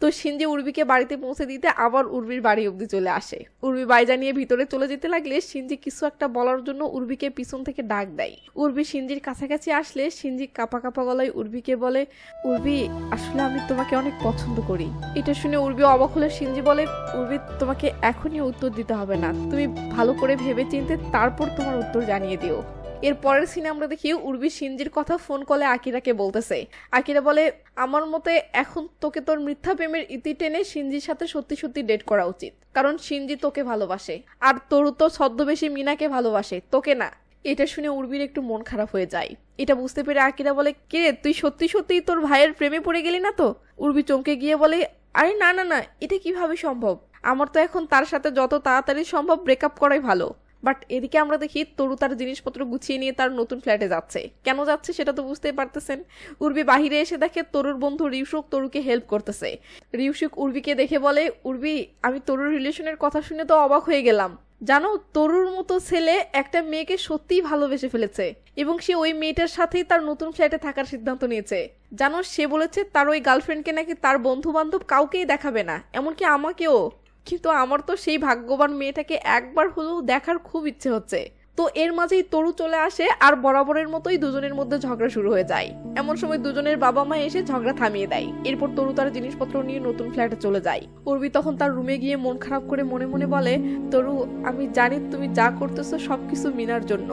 তো সিনজি উর্বিকে বাড়িতে পৌঁছে দিতে আবার উর্বির বাড়ি অবধি চলে আসে। উর্বি বাইজা নিয়ে ভিতরে চলে যেতে লাগলে সিনজি কিছু একটা বলার জন্য উর্বিকে পিছন থেকে ডাক দেয়। উর্বি সিনজির কাছাকাছি আসলে সিনজি কাঁপা কাঁপা গলায় উর্বিকে বলে, উর্বি আসলে আমি তোমাকে অনেক পছন্দ করি। এটা শুনে উর্বি অবাক হলে সিনজি বলে, উর্বি তোমাকে এখনই উত্তর দিতে হবে না, তুমি ভালো করে ভেবে চিনতে তারপর তোমার উত্তর জানিয়ে দিও। এর পরের সিনে আমরা দেখি উর্বি সিনজির কথা ফোন কলে আকিরাকে বলতেছে। আকিরা বলে, আমার মতে এখন তোকে তোর মিথ্যা প্রেমের ইতি টেনে সিনজির সাথে সত্যি সত্যি ডেট করা উচিত, কারণ সিনজি তোকে ভালোবাসে, আর তরু তো ছদ্মবেশী মিনাকে ভালোবাসে, তোকে না। এটা শুনে উর্বির একটু মন খারাপ হয়ে যায়। এটা বুঝতে পেরে আকিরা বলে, কে তুই সত্যি সত্যি তোর ভাইয়ের প্রেমে পড়ে গেলি না তো? উর্বি চমকে গিয়ে বলে, আরে না না না, এটা কিভাবে সম্ভব? আমার তো এখন তার সাথে যত তাড়াতাড়ি সম্ভব ব্রেকআপ করাই ভালো। বাট এদিকে আমরা দেখি তরু তার জিনিসপত্র গুছিয়ে নিয়ে তার নতুন ফ্ল্যাটে যাচ্ছে। কেন যাচ্ছে সেটা তো বুঝতেই পারতেছেন। উর্বি বাহিরে এসে দেখে তরুর বন্ধু রিউসুক তরুকে হেল্প করতেছে। রিউসুক উর্বিকে দেখে বলে, উর্বি আমি তরুর রিলেশনের কথা শুনে তো অবাক হয়ে গেলাম। জানো, তরুর মতো ছেলে একটা মেয়েকে সত্যিই ভালোবেসে ফেলেছে এবং সে ওই মেয়েটার সাথেই তার নতুন ফ্ল্যাটে থাকার সিদ্ধান্ত নিয়েছে। জানো, সে বলেছে তার ওই গার্লফ্রেন্ডকে নাকি তার বন্ধু বান্ধব কাউকেই দেখাবে না, এমনকি আমাকেও। কিন্তু আমার তো সেই ভাগ্যবান মেয়েটাকে একবার হলেও দেখার খুব ইচ্ছে হচ্ছে। তো এর মাঝেই তরু চলে আসে আর বরাবরের মতোই দুজনের মধ্যে ঝগড়া শুরু হয়ে যায়। এমন সময় দুজনের বাবা মা এসে ঝগড়া থামিয়ে দেয়। এরপর তরু তার জিনিসপত্র নিয়ে নতুন ফ্ল্যাটে চলে যায়। উর্বি তখন তার রুমে গিয়ে মন খারাপ করে মনে মনে বলে, তরু আমি জানি তুমি যা করতেছো সবকিছু মিনার জন্য।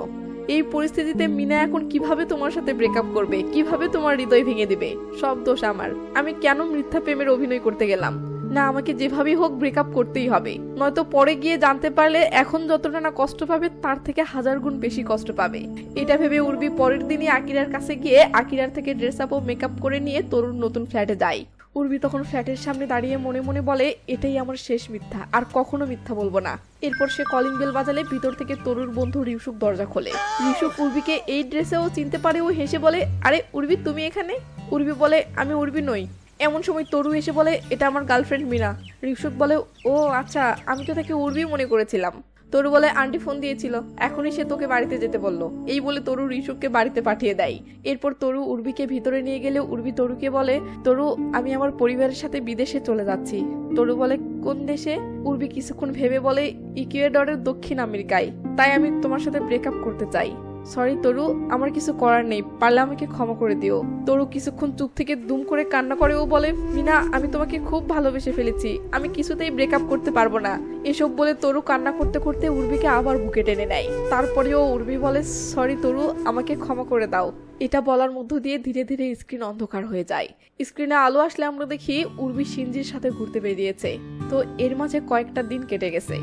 এই পরিস্থিতিতে মিনা এখন কিভাবে তোমার সাথে ব্রেকআপ করবে, কিভাবে তোমার হৃদয় ভেঙে দিবে? সব দোষ আমার। আমি কেন মিথ্যা প্রেমের অভিনয় করতে গেলাম? না, আমাকে যেভাবেই হোক ব্রেকআপ করতেই হবে, নয়তো পরে গিয়ে জানতে পারলে এখন যতটা না কষ্ট পাবে তার থেকে 1000 গুণ বেশি কষ্ট পাবে। এটা ভেবে উর্বি পরের দিনই আকিরার কাছে গিয়ে আকিরার থেকে ড্রেস আপ ও মেকআপ করে নিয়ে তরুর নতুন ফ্ল্যাটে যায়। উর্বি তখন ফ্ল্যাটের সামনে দাঁড়িয়ে মনে মনে বলে, এটাই আমার শেষ মিথ্যা, আর কখনো মিথ্যা বলবো না। এরপর সে কলিং বেল বাজালে ভিতর থেকে তরুর বন্ধু রিউসুক দরজা খোলে। রিউসুক উর্বিকে এই ড্রেসেও চিনতে পারে ও হেসে বলে, আরে উর্বি তুমি এখানে? উর্বি বলে, আমি উর্বি নই। এমন সময় তরু এসে বলে, এটা আমার গার্লফ্রেন্ড মিনা। রিউসুক বলে, ও আচ্ছা, আমি তো তাকে উর্বি মনে করেছিলাম। তরু বলে, আন্টি ফোন দিয়েছিল, এখনই সে তোকে বাড়িতে যেতে বললো। এই বলে তরু রিউসুককে বাড়িতে পাঠিয়ে দেয়। এরপর তরু উর্বিকে ভিতরে নিয়ে গেলে উর্বি তরুকে বলে, তরু আমি আমার পরিবারের সাথে বিদেশে চলে যাচ্ছি। তরু বলে, কোন দেশে? উর্বি কিছুক্ষণ ভেবে বলে, ইকুয়েডরের দক্ষিণ আমেরিকায়। তাই আমি তোমার সাথে ব্রেকআপ করতে চাই। সরি তরু, আমার কিছু করার নেই, পারলে আমাকে ক্ষমা করে দিও। তরু কিছুক্ষণ চুপ থেকে দুম করে কান্না করে ও বলে, মিনা আমি তোমাকে খুব ভালোবেসে ফেলেছি, আমি কিছুতেই ব্রেকআপ করতে পারবো না। এসব বলে তরু কান্না করতে করতে উর্বিকে আবার বুকে টেনে নেয়। তারপরেও উর্বি বলে, সরি তরু, আমাকে ক্ষমা করে দাও। এটা বলার মধ্য দিয়ে ধীরে ধীরে স্ক্রিন অন্ধকার হয়ে যায়। স্ক্রিনে আলো আসলে আমরা দেখি উর্বি শিনজির সাথে ঘুরতে বেরিয়েছে। তো এর মাঝে কয়েকটা দিন কেটে গেছে।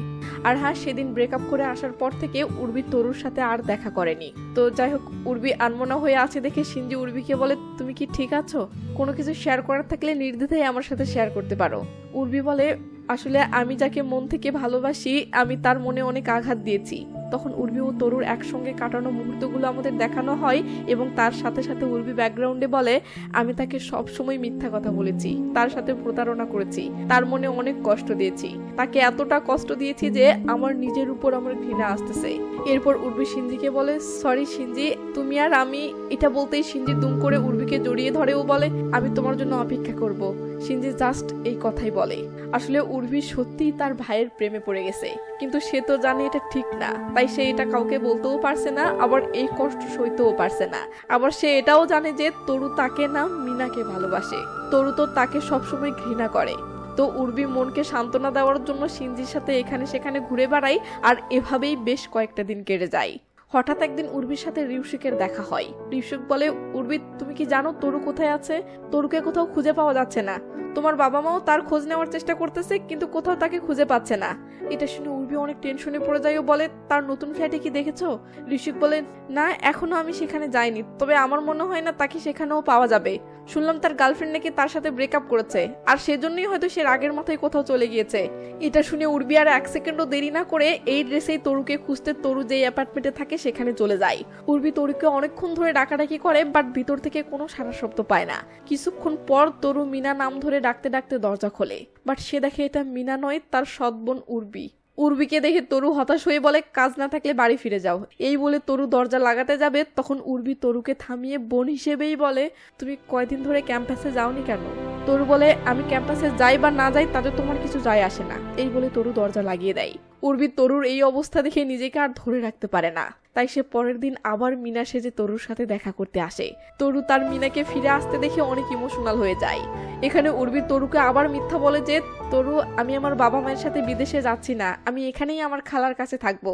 আর হ্যাঁ, সেদিন ব্রেকআপ করে আসার পর থেকে উর্বি তরুর সাথে আর দেখা করেনি। তো যাই হোক, উর্বি আনমনা হয়ে আছে দেখে শিনজি উর্বিকে বলে, তুমি কি ঠিক আছো? কোনো কিছু শেয়ার করার থাকলে নির্দ্বিধায় আমার সাথে শেয়ার করতে পারো। উর্বি বলে, আসলে আমি যাকে মন থেকে ভালোবাসি আমি তার মনে অনেক আঘাত দিয়েছি। তখন উর্বি ও তরুর একসঙ্গে কাটানো মুহূর্তগুলো আমাদের দেখানো হয় এবং তার সাথে সাথে উর্বি ব্যাকগ্রাউন্ডে বলে, আমি তাকে সবসময় মিথ্যা কথা বলেছি, তার সাথে প্রতারণা করেছি, তার মনে অনেক কষ্ট দিয়েছি, তাকে এতটা কষ্ট দিয়েছি যে আমার নিজের উপর আমার ঘৃণা আসতেছে। এরপর উর্বি শিনজিকে বলে, সরি শিনজি, তুমি আর আমি। এটা বলতেই শিনজি দুম করে উর্বিকে জড়িয়ে ধরে ও বলে, আমি তোমার জন্য অপেক্ষা করব। শিনজি জাস্ট এই কথাই বলে। আসলে উর্বি সত্যিই তার ভাইয়ের প্রেমে পড়ে গেছে, কিন্তু সে তো জানে এটা ঠিক না, তাই সে এটা কাউকে বলতেও পারছে না, আবার এই কষ্ট সইতেও পারছে না। আবার সে এটাও জানে যে তরু তাকে না মিনাকে ভালোবাসে, তরু তো তাকে সবসময় ঘৃণা করে। তো উর্বি মনকে সান্ত্বনা দেওয়ার জন্য শিনজির সাথে এখানে সেখানে ঘুরে বেড়ায়, আর এভাবেই বেশ কয়েকটা দিন কেটে যায়। হঠাৎ একদিন উর্বির সাথে রিউশিকের দেখা হয়। রিউশিক বলে, উর্বি তুমি কি জানো তরু কোথায় আছে? তরুকে কোথাও খুঁজে পাওয়া যাচ্ছে না। তোমার বাবা মাও তার খোঁজ নেওয়ার চেষ্টা করতেছে, কিন্তু কোথাও তাকে খুঁজে পাচ্ছে না। এটা শুনে উর্বি অনেক টেনশনে পড়ে যায় ও বলে, তার নতুন ফ্ল্যাটে কি দেখেছো? ঋষিক বলে, না এখনো আমি সেখানে যাইনি, তবে আমার মনে হয় না তাকে সেখানেও পাওয়া যাবে। শুনলাম তার গার্লফ্রেন্ড নাকি তার সাথে ব্রেকআপ করেছে, আর সেজন্যই হয়তো সে রাগের মাথায় কোথাও চলে গিয়েছে। এটা শুনে উর্বি আর এক সেকেন্ডও দেরি না করে এই ড্রেসেই তরুকে খুঁজতে তরু যেই অ্যাপার্টমেন্টে থাকে সেখানে চলে যায়। উর্বি তরুকে অনেকক্ষণ ধরে ডাকাডাকি করে, বাট ভিতর থেকে কোনো সাড়া শব্দ পায় না। কিছুক্ষণ পর তরু মিনা নাম ধরে ডাকতে ডাকতে দরজা খোলে, বাট সে দেখে এটা মিনা নয়, তার সৎ বোন উর্বি। উর্বিকে দেখে তরু হতাশ হয়ে বলে, কাজ না থাকলে বাড়ি ফিরে যাও। এই বলে তরু দরজা লাগাতে যাবে, তখন উর্বি তরুকে থামিয়ে বোন হিসেবেই বলে, তুমি কয়দিন ধরে ক্যাম্পাসে যাওনি কেন? তরু বলে, আমি ক্যাম্পাসে যাই বা না যাই তাতে তোমার কিছু যায় আসে না। এই বলে তরু দরজা লাগিয়ে দেয়। উর্বি তরুর এই অবস্থা দেখে নিজেকে আর ধরে রাখতে পারে না, তাই সে পরের দিন আবার মিনা সেজে তরুর সাথে দেখা করতে আসে। তরু তার মিনাকে ফিরে আসতে দেখে অনেক ইমোশনাল হয়ে যায়। এখানে উর্বি তরুকে আবার মিথ্যা বলে যে, তরু আমি আমার বাবা মায়ের সাথে বিদেশে যাচ্ছি না, আমি এখানেই আমার খালার কাছে থাকবো।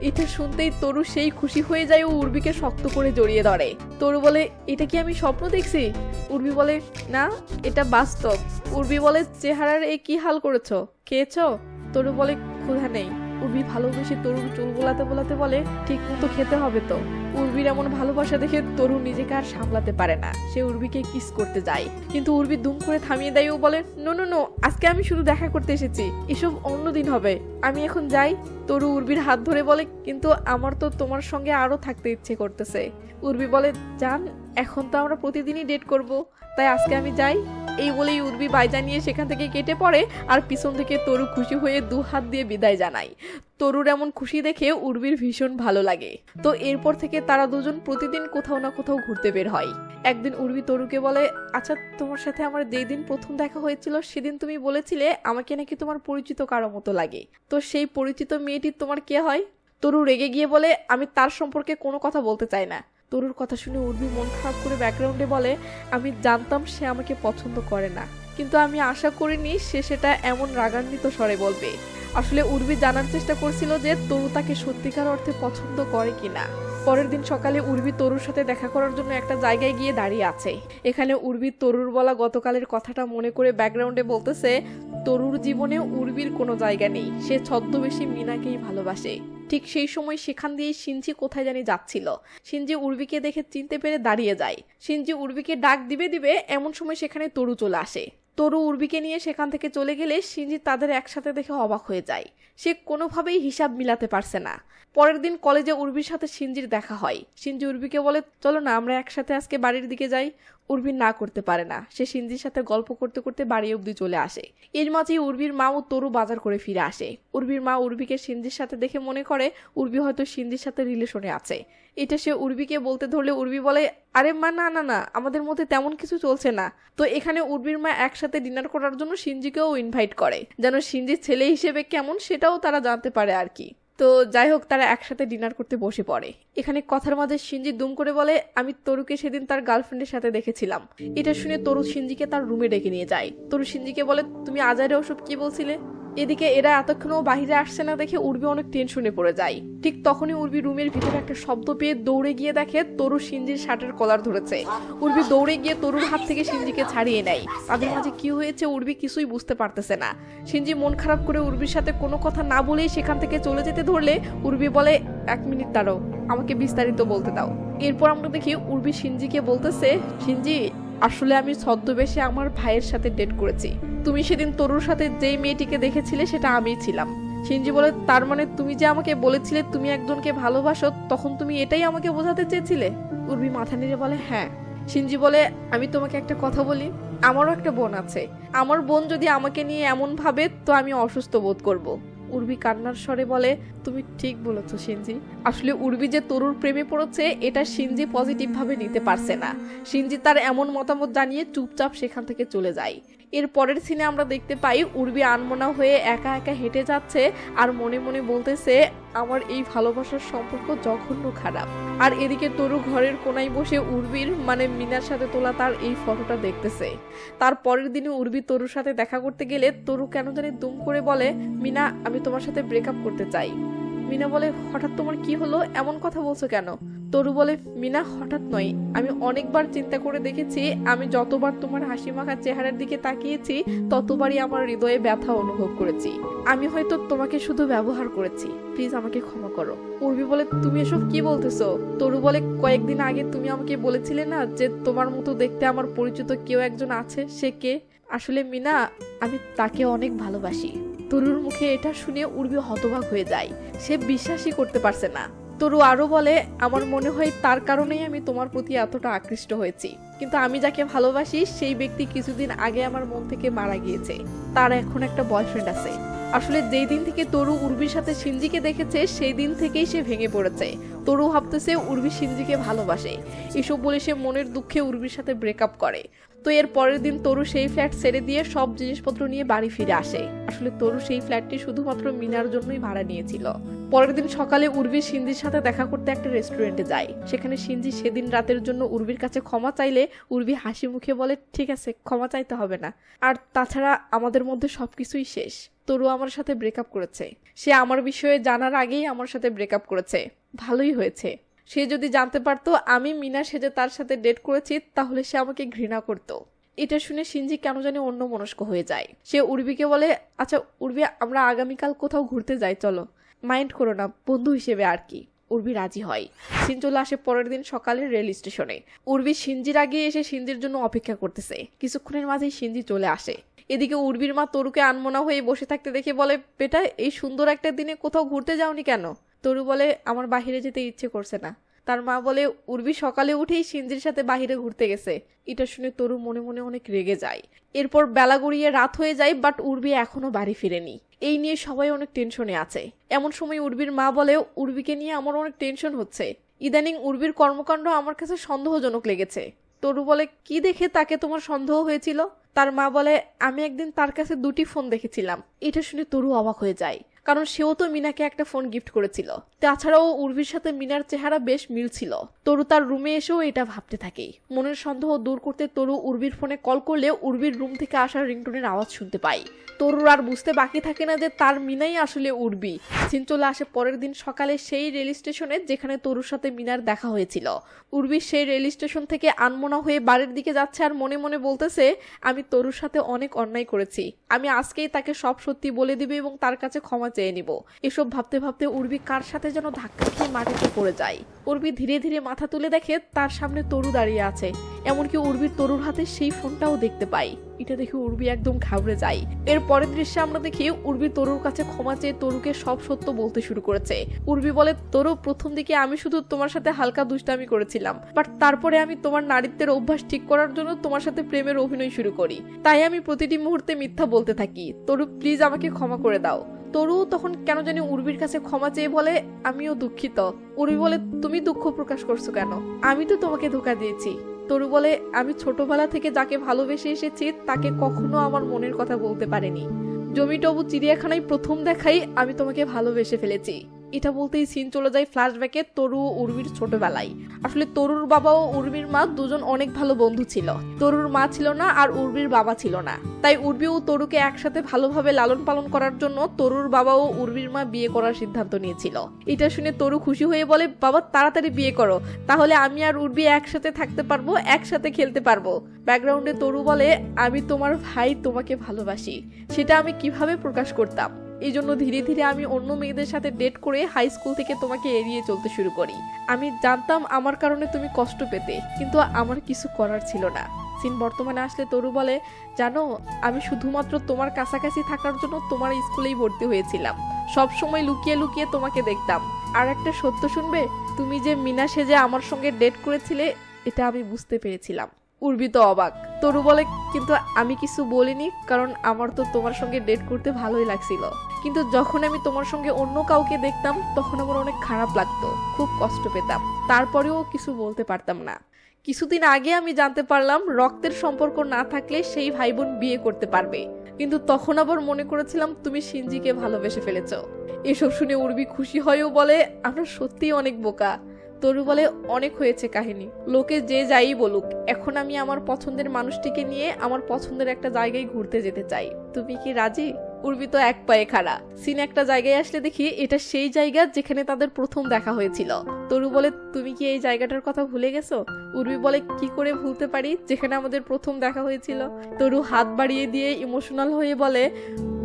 এটা শুনতেই তরু সেই খুশি হয়ে যায় ও উর্বিকে শক্ত করে জড়িয়ে ধরে। তরু বলে, এটা কি আমি স্বপ্ন দেখছি? উর্বি বলে, না এটা বাস্তব। উর্বি বলে, চেহারার এই কি হাল করেছো, খেয়েছো? তরু বলে, ক্ষুধা নেই। উর্বি ভালোবেসে তরুর চুল বোলাতে বোলাতে বলে, ঠিক মতো খেতে হবে তো। উর্বির এমন ভালোবাসা দেখে তরু নিজেকে আর সামলাতে পারে না, সে উর্বিকে কিস করতে যায়, কিন্তু উর্বি দুম করে থামিয়ে দেয় ও বলে, নো নো নো, আজকে আমি শুধু দেখা করতে এসেছি, এসব অন্যদিন হবে, আমি এখন যাই। তরু উর্বির হাত ধরে বলে, কিন্তু আমার তো তোমার সঙ্গে আরো থাকতে ইচ্ছে করতেছে। উর্বি বলে, জান এখন তো আমরা প্রতিদিনই ডেট করব, তাই আজকে আমি যাই। এই বলেই উর্বি বাইজা নিয়ে সেখান থেকে কেটে পড়ে, আর পিছন থেকে তরু খুশি হয়ে দু হাত দিয়ে বিদায় জানায়। তরুর এমন খুশি দেখে উর্বির ভীষণ ভালো লাগে। তো এরপর থেকে তারা দুজন প্রতিদিন কোথাও না কোথাও ঘুরতে বের হয়। একদিন উর্বি তরুকে বলে, আচ্ছা তোমার সাথে আমার যেই দিন প্রথম দেখা হয়েছিল সেদিন তুমি বলেছিলে আমাকে নাকি তোমার পরিচিত কারো মতো লাগে, তো সেই পরিচিত মেয়েটি তোমার কে হয়? তরু রেগে গিয়ে বলে, আমি তার সম্পর্কে কোনো কথা বলতে চাই না। তরুর কথা শুনে উর্বি মন খারাপ করে ব্যাকগ্রাউন্ডে বলে, আমি জানতাম সে আমাকে পছন্দ করে না, কিন্তু আমি আশা করিনি সে সেটা এমন রাগান্বিত স্বরে বলবে। আসলে উর্বি জানার চেষ্টা করছিল যে তরু তাকে সত্যিকার অর্থে পছন্দ করে কিনা। পরের দিন সকালে উর্বি তরুর সাথে দেখা করার জন্য একটা জায়গায় গিয়ে দাঁড়িয়ে আছে। এখানে উর্বি তরুর বলা গতকালের কথাটা মনে করে ব্যাকগ্রাউন্ডে বলতেছে, তরুর জীবনে উর্বির কোনো জায়গা নেই, সে ছদ্মবেশী মিনাকেই ভালোবাসে। ঠিক সেই সময় সেখান দিয়ে শিনজি কোথায় জানি যাচ্ছিল। শিনজি উর্বিকে দেখে চিনতে পেরে দাঁড়িয়ে যায়। শিনজি উর্বিকে ডাক দিবে দিবে এমন সময় সেখানে তরু চলে আসে। তরু উর্বিকে নিয়ে সেখান থেকে চলে গেলে শিনজি তাদের একসাথে দেখে অবাক হয়ে যায়। সে কোনোভাবেই হিসাব মিলাতে পারছে না। পরের দিন কলেজে উর্বির সাথে শিনজির দেখা হয়। শিনজি উর্বিকে বলে, চলো না আমরা একসাথে আজকে বাড়ির দিকে যাই। উর্বি না করতে পারে না, সে শিনজির সাথে গল্প করতে করতে বাড়ি অবধি চলে আসে। এর মাঝেই উর্বির মা ও তরু বাজার করে ফিরে আসে। উর্বির মা উর্বিকে শিনজির সাথে দেখে মনে করে উর্বি হয়তো শিনজির সাথে রিলেশনে আছে। এটা সে উর্বিকে বলতে ধরলে উর্বি বলে, আরে মা না না না, আমাদের মধ্যে তেমন কিছু চলছে না। তো এখানে উর্বির মা একসাথে ডিনার করার জন্য শিনজিকেও ইনভাইট করে, যেন শিনজির ছেলে হিসেবে কেমন সেটাও তারা জানতে পারে আর কি। তো যাই হোক, তারা একসাথে ডিনার করতে বসে পড়ে। এখানে কথার মাঝে শিনজি দুম করে বলে, আমি তরুকে সেদিন তার গার্লফ্রেন্ডের সাথে দেখেছিলাম। এটা শুনে তরু শিনজিকে তার রুমে ডেকে নিয়ে যায়। তরু শিনজিকে বলে, তুমি আজারে ওসব কি বলছিলে? এদিকে এরা এতক্ষণও বাহিরে আসছে না দেখে উর্বি অনেক টেনশনে পড়ে যায়। ঠিক তখনই উর্বি রুমের ভিতরে একটা শব্দ পেয়ে দৌড়ে গিয়ে দেখে তরু সিনজির শার্টের কলার ধরেছে। উর্বি দৌড়ে গিয়ে তরুর হাত থেকে সিনজিকে ছাড়িয়ে নেয়। তাদের মাঝে কি হয়েছে উর্বি কিছুই বুঝতে পারতেছে না। সিনজি মন খারাপ করে উর্বির সাথে কোনো কথা না বলেই সেখান থেকে চলে যেতে ধরলে উর্বি বলে, 1 মিনিট দাঁড়াও, আমাকে বিস্তারিত বলতে দাও। এরপর আমরা দেখি উর্বি সিনজিকে বলতেছে, সিনজি আসলে আমি ছদ্মবেশে আমার ভাইয়ের সাথে ডেট করেছি। তুমি সেদিন তরুর সাথে যেই মেয়েটিকে দেখেছিলে সেটা আমিই ছিলাম। সিনজি বলে, তার মানে তুমি যে আমাকে বলেছিলে তুমি একজনকে ভালোবাসো, তখন তুমি এটাই আমাকে বোঝাতে চেয়েছিলে? উর্বি মাথা নেড়ে বলে, হ্যাঁ। সিনজি বলে, আমি তোমাকে একটা কথা বলি, আমারও একটা বোন আছে। আমার বোন যদি আমাকে নিয়ে এমন ভাবে তো আমি অসুস্থ বোধ করব। উর্বি কান্নার স্বরে বলে, তুমি ঠিক বলেছো সিনজি। আসলে উর্বি যে তরুর প্রেমে পড়েছে এটা সিনজি পজিটিভ ভাবে নিতে পারছে না। সিনজি তার এমন মতামত জানিয়ে চুপচাপ সেখান থেকে চলে যায়। এর পরের সিনে আমরা দেখতে পাই উর্বি আনমনা হয়ে একা একা হেঁটে যাচ্ছে আর মনে মনে বলতেছে, আমার এই ভালোবাসার সম্পর্ক জঘন্য খারাপ। আর এদিকে তরু ঘরের কোনায় বসে উর্বির মানে মিনার সাথে তোলা তার এই ফটোটা দেখতেছে। তার পরের দিনে উর্বি তরুর সাথে দেখা করতে গেলে তরু কেন জানি দুম করে বলে, মিনা আমি তোমার সাথে ব্রেকআপ করতে চাই। মিনা বলে, হঠাৎ তোমার কি হলো, এমন কথা বলছো কেন? তরু বলে, মিনা হঠাৎ নয়, আমি অনেকবার চিন্তা করে দেখেছি, আমি যতবার তোমার হাসি মাখা চেহারার দিকে তাকিয়েছি ততবারই আমার হৃদয়ে ব্যথা অনুভব করেছি। আমি হয়তো তোমাকে শুধু ব্যবহার করেছি, প্লিজ আমাকে ক্ষমা করো। উর্বি বলে, তুমি এসব কি বলতেছো? তরু বলে, কয়েকদিন আগে তুমি আমাকে বলেছিলে না যে তোমার মতো দেখতে আমার পরিচিত কেউ একজন আছে, সে কে? আসলে মিনা, আমি তাকে অনেক ভালোবাসি। তরুর মুখে এটা শুনে উর্বি হতবাক হয়ে যায়, সে বিশ্বাসই করতে পারছে না। তরু আরো বলে, আমার মনে হয় তার কারণেই আমি তোমার প্রতি এতটা আকৃষ্ট হয়েছি, কিন্তু আমি যাকে ভালোবাসি সেই ব্যক্তি কিছুদিন আগে আমার মন থেকে মারা গিয়েছে। তার এখন একটা বয়ফ্রেন্ড আছে। আসলে যেই দিন থেকে তরু উর্বির সাথে সিনজিকে দেখেছে সেই দিন থেকেই সে ভেঙে পড়েছে। তরু ভাবতেছে উর্বি সিনজিকে ভালোবাসে। এসব বলে সে মনের দুঃখে উর্বির সাথে ব্রেকআপ করে। তো এর পরের দিন তরু সেই ফ্ল্যাট ছেড়ে দিয়ে সব জিনিসপত্র নিয়ে বাড়ি ফিরে আসে। আসলে তরু সেই ফ্ল্যাটটি শুধুমাত্র মিনার জন্যই ভাড়া নিয়েছিল। পরের দিন সকালে উর্বি সিনজির সাথে দেখা করতে একটা রেস্টুরেন্টে যায়। সেখানে সিনজি সেদিন রাতের জন্য উর্বির কাছে ক্ষমা চাইলে উর্বি হাসি মুখে বলে, ঠিক আছে, ক্ষমা চাইতে হবে না। আর তাছাড়া আমাদের মধ্যে সবকিছুই শেষ। তরু আমার সাথে ব্রেকআপ করেছে। সে আমার বিষয়ে জানার আগেই আমার সাথে ব্রেকআপ করেছে। ভালোই হয়েছে। সে যদি জানতে পারতো আমি মিনা সেজে তার সাথে ডেট করেছি তাহলে সে আমাকে ঘৃণা করত। এটা শুনে সিনজি কেন জানি অন্যমনস্ক হয়ে যায়। সে উর্বিকে বলে, আচ্ছা উর্বি, আমরা আগামীকাল কোথাও ঘুরতে যাই, চলো। মাইন্ড করো না, বন্ধু হিসেবে আর কি। উর্বি রাজি হয়। সিন চলে আসে পরের দিন সকালে রেল স্টেশনে। উর্বি সিনজির আগে এসে সিনজির জন্য অপেক্ষা করতেছে। কিছুক্ষণের মাঝেই সিনজি চলে আসে। এদিকে উর্বির মা তরুকে আনমনা হয়ে বসে থাকতে দেখে বলে, বেটা এই সুন্দর একটা দিনে কোথাও ঘুরতে যাওনি কেন? তরু বলে, আমার বাহিরে যেতে ইচ্ছে করছে না। তার মা বলে, উর্বি সকালে উঠেই সিনজির সাথে বাহিরে ঘুরতে গেছে। এটা শুনে তরু মনে মনে অনেক রেগে যায়। এরপর বেলা গড়িয়ে রাত হয়ে যায়, বাট উর্বি এখনো বাড়ি ফিরেনি। এই নিয়ে সবাই অনেক টেনশনে আছে। এমন সময় উর্বির মা বলে, উর্বিকে নিয়ে আমার অনেক টেনশন হচ্ছে। ইদানিং উর্বির কর্মকাণ্ড আমার কাছে সন্দেহজনক লেগেছে। তরু বলে, কি দেখে তাকে তোমার সন্দেহ হয়েছিল? তার মা বলে, আমি একদিন তার কাছে 2টি ফোন দেখেছিলাম। এটা শুনে তরু অবাক হয়ে যায়, কারণ সেও তো মিনাকে একটা ফোন গিফট করেছিল। তাছাড়াও উর্বির সাথে মিনার চেহারা বেশ মিল ছিল। তরু তার রুমে এসেও এটা ভাবতে থাকে। মনের সন্দেহ দূর করতে তরু উর্বির ফোনে কল করলে উর্বির রুম থেকে আসা রিংটোনের আওয়াজ শুনতে পায়। তরুর আর বুঝতে বাকি থাকে না যে তার মিনাই আসলে উর্বি। সিন চলে আসে পরের দিন সকালে সেই রেল স্টেশনে যেখানে তরুর সাথে মিনার দেখা হয়েছিল। উর্বি সেই রেল স্টেশন থেকে আনমনা হয়ে বাড়ির দিকে যাচ্ছে আর মনে মনে বলতেছে, আমি তরুর সাথে অনেক অন্যায় করেছি। আমি আজকেই তাকে সব সত্যি বলে দিবে এবং তার কাছে ক্ষমা চেয়ে নিব। এসব ভাবতে ভাবতে উর্বি কার সাথে যেন ধাক্কা খেয়ে মাটিতে পড়ে যায়। উর্বি ধীরে ধীরে মাথা তুলে দেখে তার সামনে তরু দাঁড়িয়ে আছে। এমনকি উর্বির তরুর হাতে সেই ফোনটাও দেখতে পাই। এটা দেখে উর্বি একদম ঘাবড়ে যায়। এর পরের দৃশ্যে আমরা দেখি উর্বি তরুর কাছে ক্ষমা চেয়ে তরুকে সব সত্য বলতে শুরু করেছে। উর্বি বলে, তরু, প্রথম দিকে আমি শুধু তোমার সাথে হালকা দুষ্টামি করেছিলাম, বাট তারপরে আমি তোমার নারীত্বের অভ্যাস ঠিক করার জন্য তোমার সাথে প্রেমের অভিনয় শুরু করি। তাই আমি প্রতিটি মুহূর্তে মিথ্যা বলতে থাকি। তরু, প্লিজ আমাকে ক্ষমা করে দাও। তরু তখন কেন জানি উর্বির কাছে ক্ষমা চেয়ে বলে, আমিও দুঃখিত। উর্বি বলে, তুমি দুঃখ প্রকাশ করছো কেন? আমি তো তোমাকে ধোঁকা দিয়েছি। তরু বলে, আমি ছোটবেলা থেকে যাকে ভালোবেসে এসেছি তাকে কখনো আমার মনের কথা বলতে পারিনি। জমিটবু চিড়িয়াখানায় প্রথম দেখাই আমি তোমাকে ভালোবেসে ফেলেছি। এটা বলতেই সিন চলে যায় ফ্ল্যাশব্যাকে তরু ও উর্মির ছোটবেলায়। আসলে তরুর বাবা ও উর্মির মা দুজন অনেক ভালো বন্ধু ছিল। তরুর মা ছিল না আর উর্মির বাবা ছিল না, তাই উর্মি ও তরুকে একসাথে ভালোভাবে লালন পালন করার জন্য তরুর বাবা ও উর্মির মা বিয়ে করার সিদ্ধান্ত নিয়েছিল। এটা শুনে তরু খুশি হয়ে বলে, বাবা তাড়াতাড়ি বিয়ে করো, তাহলে আমি আর উর্মি একসাথে থাকতে পারবো, একসাথে খেলতে পারবো। ব্যাকগ্রাউন্ডে তরু বলে, আমি তোমার ভাই, তোমাকে ভালোবাসি, সেটা আমি কিভাবে প্রকাশ করতাম। এই জন্য ধীরে ধীরে আমি অন্য মেয়েদের সাথে ডেট করে হাই স্কুল থেকে তোমাকে এড়িয়ে চলতে শুরু করি। আমি জানতাম আমার কারণে তুমি কষ্ট পেতে, কিন্তু আমার কিছু করার ছিল না। সিন বর্তমানে আসলে তরু বলে, জানো আমি শুধুমাত্র তোমার কাছাকাছি থাকার জন্য তোমার স্কুলেই ভর্তি হয়েছিলাম, সব সময় লুকিয়ে লুকিয়ে তোমাকে দেখতাম। আর একটা সত্য শুনবে, তুমি যে মিনা সেজে আমার সঙ্গে ডেট করেছিলে এটা আমি বুঝতে পেরেছিলাম। উর্বি তো অবাক। তরু বলে, কিন্তু আমি কিছু বলিনি, কারণ আমার তো তোমার সঙ্গে ডেট করতে ভালোই লাগছিল, কিন্তু যখন আমি তোমার সঙ্গে অন্য কাউকে দেখতাম তখন আমার অনেক খারাপ লাগতো, খুব কষ্ট পেতাম, তারপরেও কিছু বলতে পারতাম না। কিছুদিন আগে আমি জানতে পারলাম রক্তের সম্পর্ক না থাকলে সেই ভাই বোন বিয়ে করতে পারবে, কিন্তু তখন আবার মনে করেছিলাম তুমি শিনজিকে ভালোবেসে ফেলেছো। এসব শুনে উর্বি খুশি হয়েও বলে, আমরা সত্যিই অনেক বোকা। তরু বলে, অনেক হয়েছে কাহিনী, লোকে যে যাই বলুক, এখন আমি আমার পছন্দের মানুষটিকে নিয়ে আমার পছন্দের একটা জায়গায় ঘুরতে যেতে চাই, তুমি কি রাজি? উর্বি তো এক পায়ে খাড়া। সিন একটা জায়গায় আসলে দেখি এটা সেই জায়গা যেখানে তাদের প্রথম দেখা হয়েছিল। তরু বলে, তুমি কি এই জায়গাটার কথা ভুলে গেছো? উর্বি বলে, কি করে ভুলতে পারি, যেখানে আমাদের প্রথম দেখা হয়েছিল। তরু হাত বাড়িয়ে দিয়ে ইমোশনাল হয়ে বলে,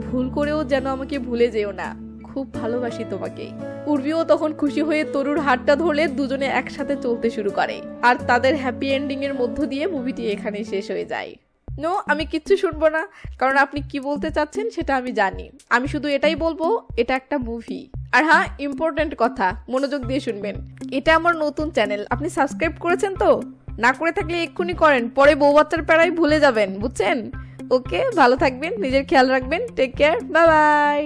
ভুল করেও যেন আমাকে ভুলে যেও না, খুব ভালোবাসি তোমাকে। উর্বিও তখন খুশি হয়ে তরুর হাতটা ধরলে দুজনে একসাথে চলতে শুরু করে, আর তাদের হ্যাপি এন্ডিং এর মধ্য দিয়ে মুভিটি এখানেই শেষ হয়ে যায়। নো, আমি কিচ্ছু শুনবো না, কারণ আপনি কি বলতে চাচ্ছেন সেটা আমি জানি। আমি শুধু এটাই বলবো, এটা একটা মুভি। আর হ্যাঁ, ইম্পর্টেন্ট কথা, মনোযোগ দিয়ে শুনবেন। এটা আমার নতুন চ্যানেল, আপনি সাবস্ক্রাইব করেছেন তো? না করে থাকলে এক্ষুনি করেন, পরে বউ বাচ্চার প্যারাই ভুলে যাবেন, বুঝছেন? ওকে, ভালো থাকবেন, নিজের খেয়াল রাখবেন, টেক কেয়ার, বাই বাই।